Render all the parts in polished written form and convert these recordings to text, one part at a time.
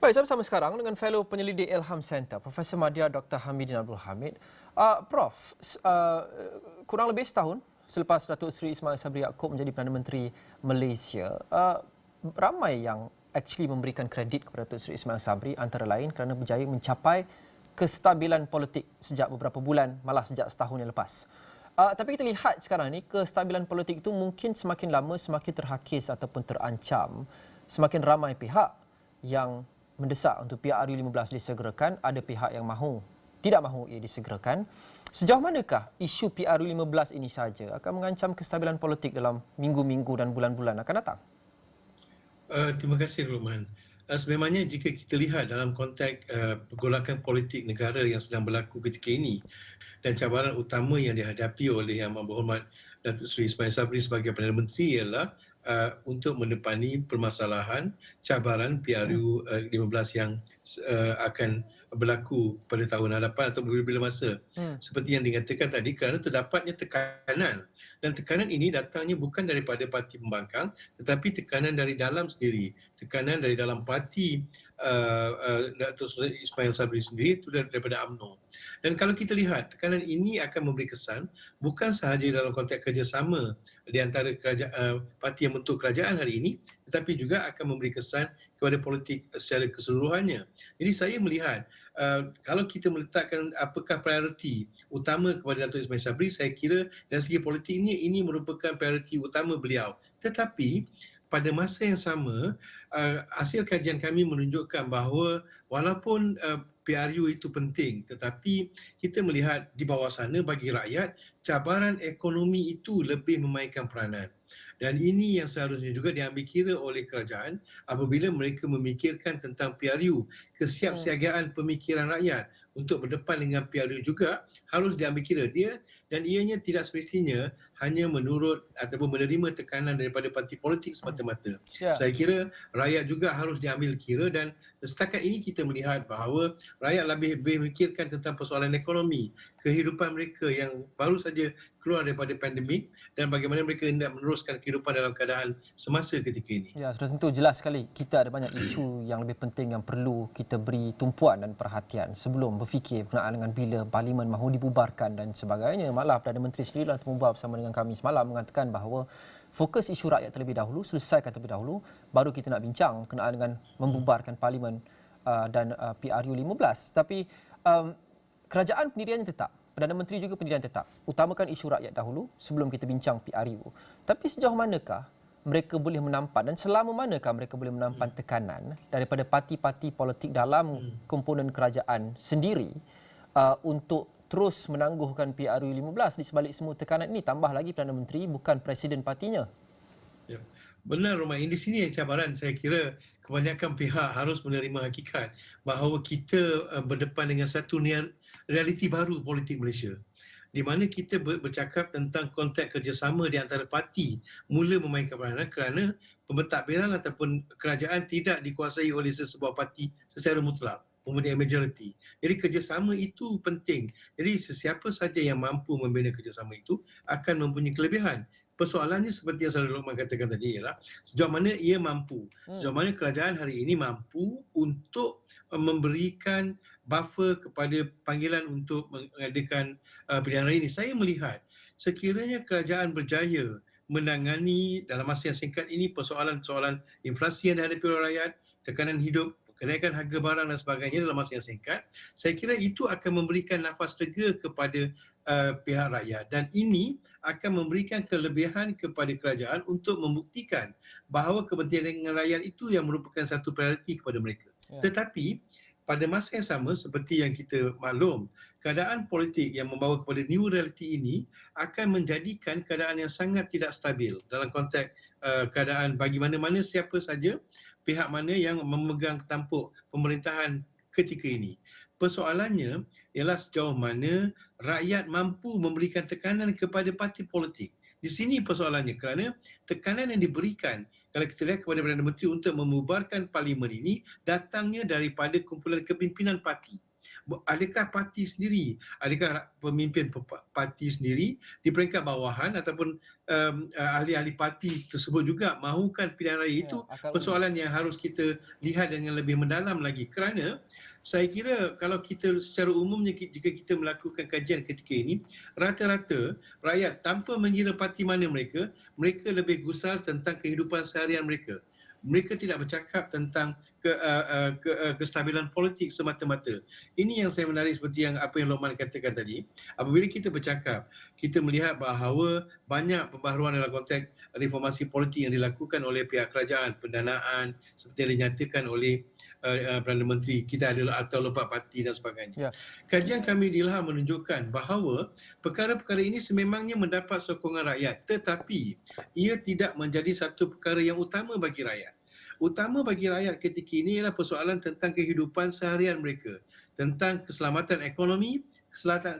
Baik, saya bersama sekarang dengan Fellow Penyelidik Ilham Center, Profesor Madya Dr. Hamidin Abdul Hamid. Prof, kurang lebih setahun selepas Datuk Seri Ismail Sabri Yaakob menjadi Perdana Menteri Malaysia, ramai yang actually memberikan kredit kepada Datuk Seri Ismail Sabri antara lain kerana berjaya mencapai kestabilan politik sejak beberapa bulan, malah sejak setahun yang lepas. Tapi kita lihat sekarang ni, kestabilan politik itu mungkin semakin lama semakin terhakis ataupun terancam. Semakin ramai pihak yang mendesak untuk PRU15 disegerakan, ada pihak yang tidak mahu ia disegerakan. Sejauh manakah isu PRU15 ini saja akan mengancam kestabilan politik dalam minggu-minggu dan bulan-bulan akan datang? Terima kasih Roman. Sebenarnya jika kita lihat dalam konteks pergolakan politik negara yang sedang berlaku ketika ini dan cabaran utama yang dihadapi oleh Yang Berhormat Datuk Seri Ismail Sabri sebagai Perdana Menteri ialah untuk mendepani permasalahan cabaran PRU 15 yang akan berlaku pada tahun hadapan atau bila-bila masa. Seperti yang dikatakan tadi, kerana terdapatnya tekanan, dan tekanan ini datangnya bukan daripada parti pembangkang tetapi tekanan dari dalam sendiri, tekanan dari dalam parti Datuk Seri Ismail Sabri sendiri, itu daripada UMNO. Dan kalau kita lihat, tekanan ini akan memberi kesan bukan sahaja dalam konteks kerjasama di antara parti yang bentuk kerajaan hari ini, tetapi juga akan memberi kesan kepada politik secara keseluruhannya. Jadi saya melihat kalau kita meletakkan apakah prioriti utama kepada Datuk Ismail Sabri, saya kira dari segi politik ini merupakan prioriti utama beliau. Tetapi pada masa yang sama, hasil kajian kami menunjukkan bahawa walaupun PRU itu penting, tetapi kita melihat di bawah sana bagi rakyat, cabaran ekonomi itu lebih memainkan peranan. Dan ini yang seharusnya juga diambil kira oleh kerajaan apabila mereka memikirkan tentang PRU. Kesiapsiagaan pemikiran rakyat untuk berdepan dengan PRU juga harus diambil kira dia, dan ianya tidak semestinya hanya menurut ataupun menerima tekanan daripada parti politik semata-mata. Ya. Saya kira rakyat juga harus diambil kira, dan setakat ini kita melihat bahawa rakyat lebih memikirkan tentang persoalan ekonomi, kehidupan mereka yang baru saja keluar daripada pandemik dan bagaimana mereka hendak meneruskan kehidupan dalam keadaan semasa ketika ini. Ya, sudah tentu jelas sekali kita ada banyak isu yang lebih penting yang perlu kita beri tumpuan dan perhatian sebelum berfikir berkenaan dengan bila parlimen mahu dibubarkan dan sebagainya. Malah Perdana Menteri sendiri dalam temu bersama dengan kami semalam mengatakan bahawa fokus isu rakyat terlebih dahulu, selesaikan terlebih dahulu, baru kita nak bincang berkenaan dengan membubarkan parlimen dan PRU15. Tapi kerajaan pendiriannya tetap, Perdana Menteri juga pendirian tetap. Utamakan isu rakyat dahulu sebelum kita bincang PRU. Tapi sejauh manakah mereka boleh menampak dan selama manakah mereka boleh menampak tekanan daripada parti-parti politik dalam komponen kerajaan sendiri untuk terus menangguhkan PRU15 di sebalik semua tekanan ini? Tambah lagi Perdana Menteri bukan presiden partinya. Ya. Benar Romain, di sini yang cabaran. Saya kira kebanyakan pihak harus menerima hakikat bahawa kita berdepan dengan satu realiti baru politik Malaysia, di mana kita bercakap tentang konteks kerjasama di antara parti mula memainkan peranan kerana pembentadbiran ataupun kerajaan tidak dikuasai oleh sesebuah parti secara mutlak, mempunyai majoriti. Jadi kerjasama itu penting. Jadi sesiapa saja yang mampu membina kerjasama itu akan mempunyai kelebihan. Persoalannya seperti yang Saudara Luqman katakan tadi ialah sejauh mana ia mampu, sejauh mana kerajaan hari ini mampu untuk memberikan buffer kepada panggilan untuk mengadakan pilihan raya ini. Saya melihat sekiranya kerajaan berjaya menangani dalam masa yang singkat ini persoalan-persoalan inflasi yang dihadapi oleh rakyat, tekanan hidup, kenaikan harga barang dan sebagainya dalam masa yang singkat, saya kira itu akan memberikan nafas lega kepada pihak rakyat, dan ini akan memberikan kelebihan kepada kerajaan untuk membuktikan bahawa kepentingan rakyat itu yang merupakan satu prioriti kepada mereka. Ya. Tetapi pada masa yang sama, seperti yang kita maklum, keadaan politik yang membawa kepada new reality ini akan menjadikan keadaan yang sangat tidak stabil dalam konteks keadaan bagi mana-mana siapa saja pihak mana yang memegang tampuk pemerintahan ketika ini. Persoalannya ialah sejauh mana rakyat mampu memberikan tekanan kepada parti politik. Di sini persoalannya, kerana tekanan yang diberikan kalau kita lihat kepada Perdana Menteri untuk membubarkan parlimen ini datangnya daripada kumpulan kepimpinan parti. Adakah parti sendiri, adakah pemimpin parti sendiri di peringkat bawahan ataupun ahli-ahli parti tersebut juga mahukan pilihan raya itu, akal undi. persoalan yang harus kita lihat dengan lebih mendalam lagi. Kerana saya kira kalau kita secara umumnya jika kita melakukan kajian ketika ini, rata-rata rakyat tanpa mengira parti mana mereka lebih gusar tentang kehidupan seharian mereka. Mereka tidak bercakap tentang kestabilan politik semata-mata. Ini yang saya menarik seperti apa yang Lokman katakan tadi. Apabila kita bercakap, kita melihat bahawa banyak pembaharuan dalam konteks reformasi politik yang dilakukan oleh pihak kerajaan, pendanaan seperti yang dinyatakan oleh Perdana Menteri, kita adalah atau lepas parti dan sebagainya. Kajian kami di Ilham menunjukkan bahawa perkara-perkara ini sememangnya mendapat sokongan rakyat, tetapi ia tidak menjadi satu perkara yang utama bagi rakyat. Utama bagi rakyat ketika ini ialah persoalan tentang kehidupan seharian mereka, tentang keselamatan ekonomi,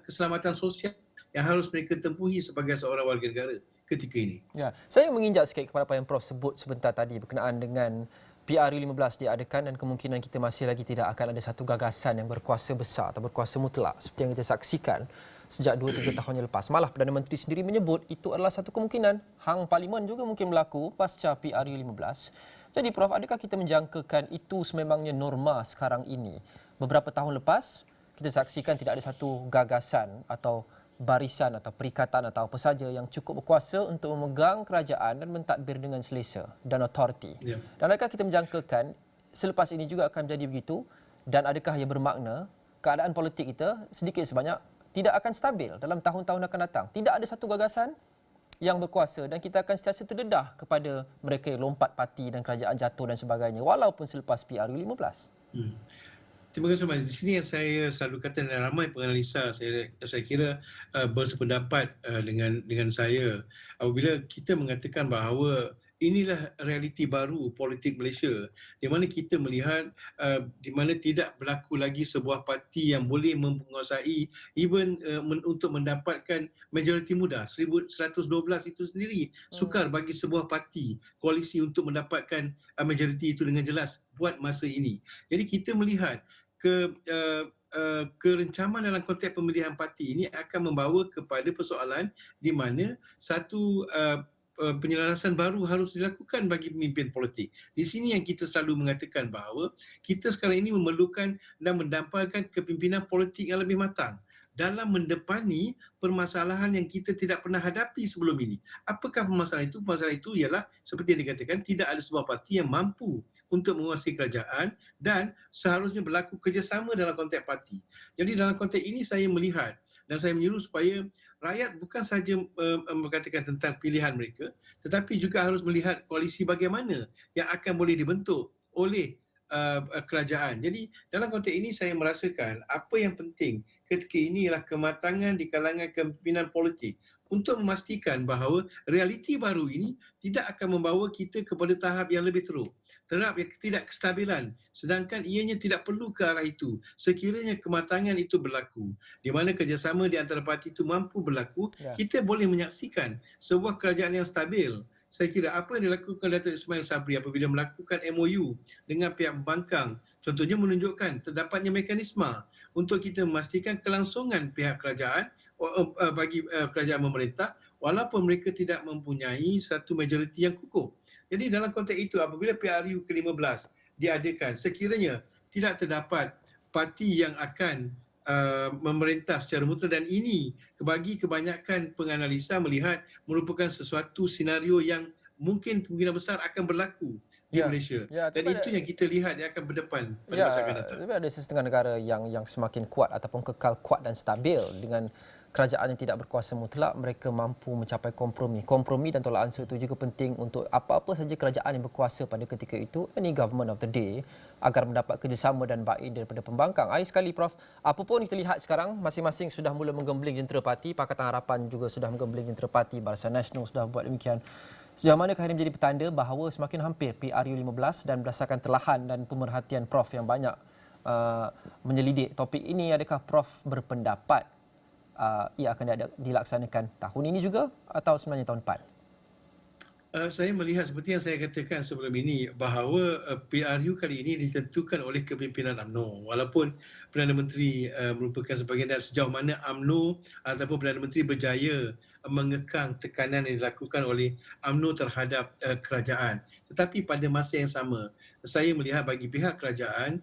keselamatan sosial yang harus mereka tempuhi sebagai seorang warga negara ketika ini. Ya, saya menginjak sikit kepada apa yang Prof sebut sebentar tadi berkenaan dengan PRU15 diadakan dan kemungkinan kita masih lagi tidak akan ada satu gagasan yang berkuasa besar atau berkuasa mutlak seperti yang kita saksikan sejak 2-3 tahun yang lepas. Malah Perdana Menteri sendiri menyebut itu adalah satu kemungkinan. Hang Parlimen juga mungkin berlaku pasca PRU15. Jadi Prof, adakah kita menjangkakan itu sememangnya norma sekarang ini? Beberapa tahun lepas, kita saksikan tidak ada satu gagasan atau barisan atau perikatan atau apa saja yang cukup berkuasa untuk memegang kerajaan dan mentadbir dengan selesa dan authority. Ya. Dan adakah kita menjangkakan selepas ini juga akan menjadi begitu? Dan adakah ia bermakna keadaan politik kita sedikit sebanyak tidak akan stabil dalam tahun-tahun akan datang? Tidak ada satu gagasan yang berkuasa dan kita akan sentiasa terdedah kepada mereka yang lompat parti dan kerajaan jatuh dan sebagainya walaupun selepas PRU15. Terima kasih Mas. Di sini yang saya selalu kata dan ramai penganalisa saya kira bersependapat dengan saya apabila kita mengatakan bahawa inilah realiti baru politik Malaysia di mana kita melihat di mana tidak berlaku lagi sebuah parti yang boleh menguasai even untuk mendapatkan majoriti mudah. 1112 itu sendiri sukar bagi sebuah parti koalisi untuk mendapatkan majoriti itu dengan jelas buat masa ini. Jadi kita melihat kerencaman dalam konteks pemilihan parti ini akan membawa kepada persoalan di mana satu penyelarasan baru harus dilakukan bagi pemimpin politik. Di sini yang kita selalu mengatakan bahawa kita sekarang ini memerlukan dan mendapatkan kepimpinan politik yang lebih matang dalam mendepani permasalahan yang kita tidak pernah hadapi sebelum ini. Apakah permasalahan itu? Permasalahan itu ialah seperti yang dikatakan tidak ada sebuah parti yang mampu untuk menguasai kerajaan dan seharusnya berlaku kerjasama dalam konteks parti. Jadi dalam konteks ini saya melihat dan saya menyuruh supaya rakyat bukan sahaja mengatakan tentang pilihan mereka tetapi juga harus melihat koalisi bagaimana yang akan boleh dibentuk oleh kerajaan. Jadi dalam konteks ini saya merasakan apa yang penting ketika ini ialah kematangan di kalangan kepimpinan politik untuk memastikan bahawa realiti baru ini tidak akan membawa kita kepada tahap yang lebih teruk, tahap yang tidak kestabilan, sedangkan ianya tidak perlu ke arah itu sekiranya kematangan itu berlaku, di mana kerjasama di antara parti itu mampu berlaku, kita boleh menyaksikan sebuah kerajaan yang stabil. Saya kira apa yang dilakukan Datuk Ismail Sabri apabila melakukan MOU dengan pihak pembangkang, contohnya menunjukkan terdapatnya mekanisme untuk kita memastikan kelangsungan pihak kerajaan bagi kerajaan memerintah walaupun mereka tidak mempunyai satu majoriti yang kukuh. Jadi dalam konteks itu apabila PRU ke-15 diadakan, sekiranya tidak terdapat parti yang akan memerintah secara mutlak dan ini bagi kebanyakan penganalisa melihat merupakan sesuatu senario yang mungkin kemungkinan besar akan berlaku di Malaysia. Dan itu yang kita lihat yang akan berdepan pada masa akan datang. Tapi ada setengah negara yang semakin kuat ataupun kekal kuat dan stabil dengan kerajaan yang tidak berkuasa mutlak, mereka mampu mencapai kompromi. Kompromi dan tolak ansur itu juga penting untuk apa-apa saja kerajaan yang berkuasa pada ketika itu, any government of the day, agar mendapat kerjasama dan baik daripada pembangkang. Akhir sekali Prof, apa pun kita lihat sekarang, masing-masing sudah mula menggembling jentera parti, Pakatan Harapan juga sudah menggembling jentera parti, Barisan Nasional sudah buat demikian. Sejauh manakah ini menjadi petanda bahawa semakin hampir PRU15 dan berdasarkan telahan dan pemerhatian Prof yang banyak menyelidik topik ini, adakah Prof berpendapat ia akan dilaksanakan tahun ini juga atau sebenarnya tahun depan? Saya melihat seperti yang saya katakan sebelum ini bahawa PRU kali ini ditentukan oleh kepimpinan UMNO. Walaupun Perdana Menteri merupakan sebahagian dari sejauh mana UMNO ataupun Perdana Menteri berjaya mengekang tekanan yang dilakukan oleh UMNO terhadap kerajaan. Tetapi pada masa yang sama, saya melihat bagi pihak kerajaan,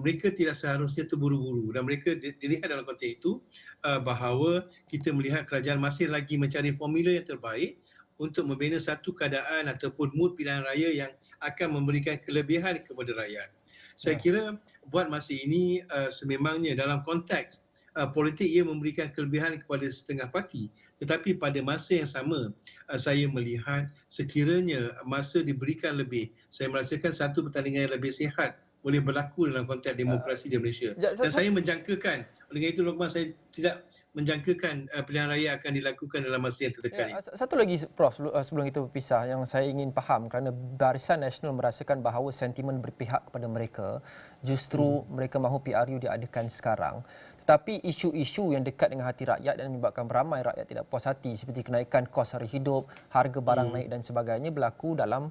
mereka tidak seharusnya terburu-buru dan mereka dilihat dalam konteks itu bahawa kita melihat kerajaan masih lagi mencari formula yang terbaik untuk membina satu keadaan ataupun mood pilihan raya yang akan memberikan kelebihan kepada rakyat. Saya kira buat masa ini sememangnya dalam konteks politik ia memberikan kelebihan kepada setengah parti, tetapi pada masa yang sama saya melihat sekiranya masa diberikan lebih, saya merasakan satu pertandingan yang lebih sihat boleh berlaku dalam konteks demokrasi di Malaysia. Dan saya menjangkakan, oleh itu Lokman, saya tidak menjangkakan pilihan raya akan dilakukan dalam masa yang terdekat ini. Satu lagi Prof, sebelum kita berpisah, yang saya ingin faham kerana Barisan Nasional merasakan bahawa sentimen berpihak kepada mereka, justru mereka mahu PRU diadakan sekarang. Tetapi isu-isu yang dekat dengan hati rakyat dan menyebabkan ramai rakyat tidak puas hati seperti kenaikan kos hari hidup, harga barang naik dan sebagainya berlaku dalam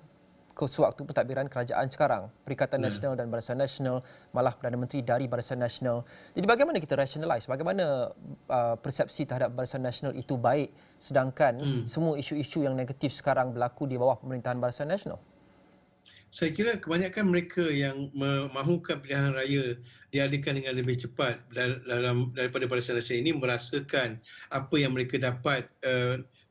sewaktu pentadbiran kerajaan sekarang. Perikatan Nasional dan Barisan Nasional, malah Perdana Menteri dari Barisan Nasional. Jadi bagaimana kita rationalize, bagaimana persepsi terhadap Barisan Nasional itu baik sedangkan semua isu-isu yang negatif sekarang berlaku di bawah pemerintahan Barisan Nasional? Saya kira kebanyakan mereka yang mahukan pilihan raya diadakan dengan lebih cepat daripada Barisan Nasional ini merasakan apa yang mereka dapat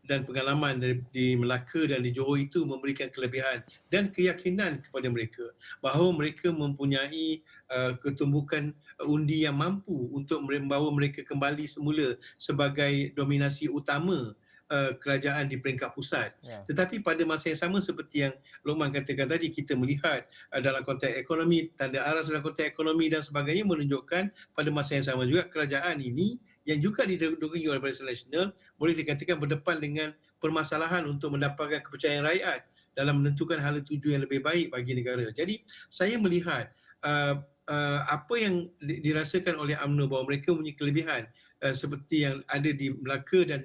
dan pengalaman di Melaka dan di Johor itu memberikan kelebihan dan keyakinan kepada mereka bahawa mereka mempunyai ketumbukan undi yang mampu untuk membawa mereka kembali semula sebagai dominasi utama kerajaan di peringkat pusat. Tetapi pada masa yang sama seperti yang Lokman katakan tadi, kita melihat dalam konteks ekonomi, tanda aras dalam konteks ekonomi dan sebagainya menunjukkan pada masa yang sama juga kerajaan ini yang juga diduduki oleh Barisan Nasional boleh dikatakan berdepan dengan permasalahan untuk mendapatkan kepercayaan rakyat dalam menentukan hala tuju yang lebih baik bagi negara. Jadi saya melihat apa yang dirasakan oleh UMNO bahawa mereka mempunyai kelebihan seperti yang ada di Melaka dan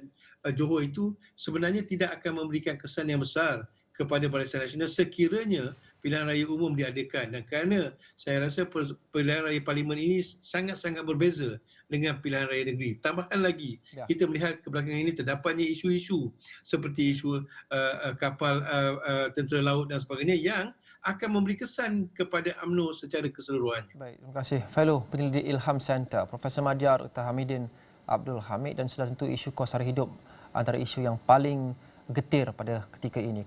Johor itu sebenarnya tidak akan memberikan kesan yang besar kepada Barisan Nasional sekiranya pilihan raya umum diadakan. Dan kerana saya rasa pilihan raya parlimen ini sangat-sangat berbeza dengan pilihan raya negeri. Tambahan lagi, kita melihat kebelakangan ini terdapatnya isu-isu seperti isu kapal tentera laut dan sebagainya yang akan memberi kesan kepada UMNO secara keseluruhannya. Baik, terima kasih. Fellow Penyelidik Ilham Center, Profesor Madya Dr. Hamidin Abdul Hamid, dan sudah tentu isu kos harga hidup antara isu yang paling getir pada ketika ini.